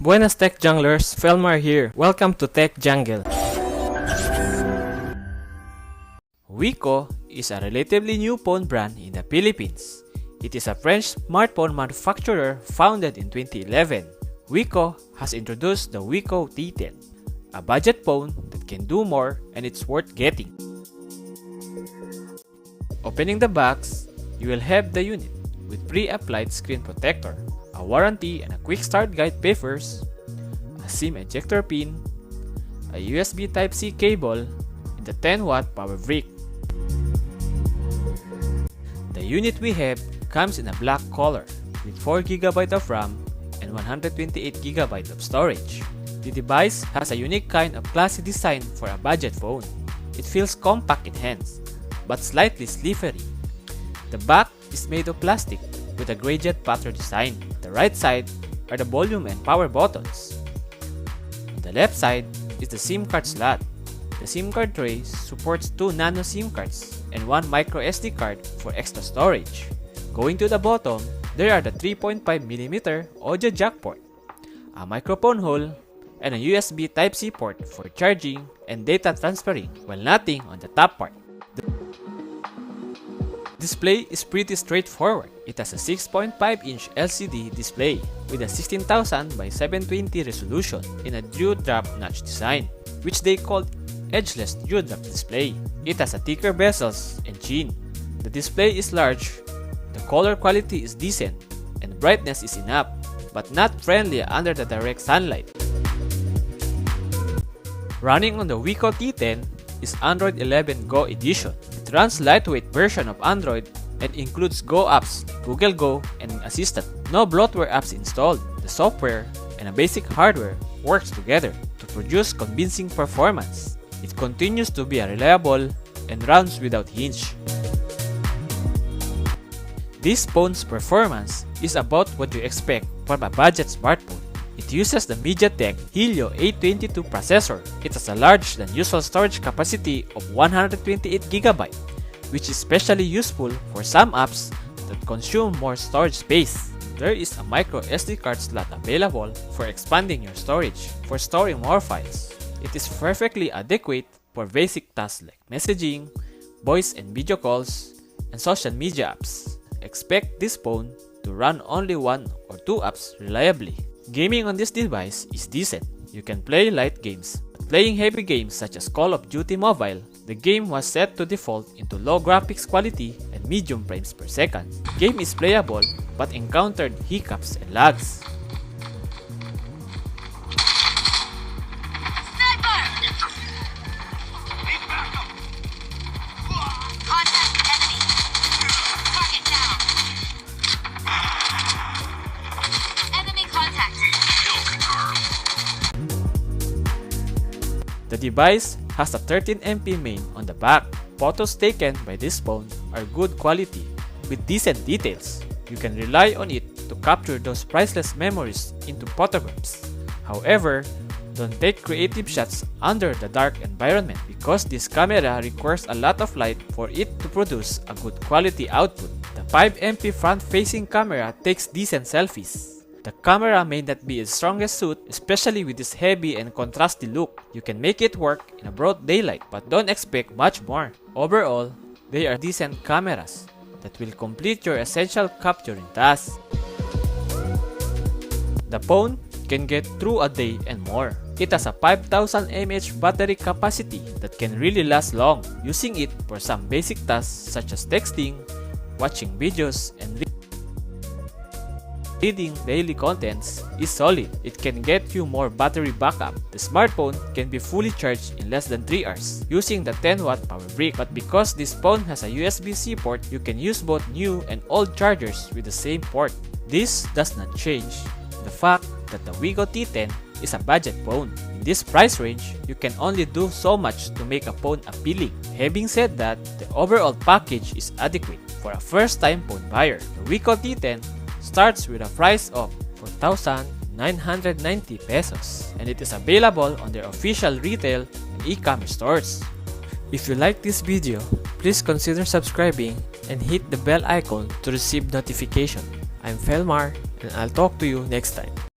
Buenas Tech Junglers, Felmar here. Welcome to Tech Jungle. Wiko is a relatively new phone brand in the Philippines. It is a French smartphone manufacturer founded in 2011. Wiko has introduced the Wiko T10, a budget phone that can do more and it's worth getting. Opening the box, you will have the unit with pre-applied screen protector, a warranty and a quick start guide papers, a SIM ejector pin, a USB Type-C cable, and the 10-watt power brick. The unit we have comes in a black color with 4GB of RAM and 128GB of storage. The device has a unique kind of classy design for a budget phone. It feels compact in hands, but slightly slippery. The back is made of plastic with a gradient pattern design. The right side are the volume and power buttons. On the left side is the SIM card slot. The SIM card tray supports 2 nano SIM cards and 1 micro SD card for extra storage. Going to the bottom, there are the 3.5mm audio jack port, a microphone hole, and a USB Type-C port for charging and data transferring, while nothing on the top part. The display is pretty straightforward. It has a 6.5-inch LCD display with a 16,000 by 720 resolution in a dewdrop notch design, which they called edgeless dewdrop display. It has a thicker bezels and chin. The display is large, the color quality is decent, and brightness is enough, but not friendly under the direct sunlight. Running on the Wiko T10 is Android 11 Go edition. It runs lightweight version of Android and includes Go apps, Google Go, and Assistant. No bloatware apps installed. The software and a basic hardware works together to produce convincing performance. It continues to be reliable and runs without hinge. This phone's performance is about what you expect from a budget smartphone. It uses the MediaTek Helio A22 processor. It has a larger than usual storage capacity of 128GB, which is especially useful for some apps that consume more storage space. There is a micro SD card slot available for expanding your storage for storing more files. It is perfectly adequate for basic tasks like messaging, voice and video calls, and social media apps. Expect this phone to run only 1 or 2 apps reliably. Gaming on this device is decent. You can play light games, but playing heavy games such as Call of Duty Mobile, the game was set to default into low graphics quality and medium frames per second. Game is playable but encountered hiccups and lags. The device has a 13MP main on the back. Photos taken by this phone are good quality with decent details. You can rely on it to capture those priceless memories into photographs. However, don't take creative shots under the dark environment because this camera requires a lot of light for it to produce a good quality output. The 5MP front-facing camera takes decent selfies. The camera may not be its strongest suit, especially with this heavy and contrasty look. You can make it work in a broad daylight, but don't expect much more. Overall, they are decent cameras that will complete your essential capturing tasks. The phone can get through a day and more. It has a 5000 mAh battery capacity that can really last long. Using it for some basic tasks such as texting, watching videos, and reading daily contents is solid. It can get you more battery backup. The smartphone can be fully charged in less than 3 hours using the 10-watt power brick. But because this phone has a USB-C port, you can use both new and old chargers with the same port. This does not change the fact that the Wiko T10 is a budget phone. In this price range, you can only do so much to make a phone appealing. Having said that, the overall package is adequate for a first-time phone buyer. The Wiko T10 starts with a price of 4,990 pesos, and it is available on their official retail and e-commerce stores. If you like this video, please consider subscribing and hit the bell icon to receive notification. I'm Felmar, and I'll talk to you next time.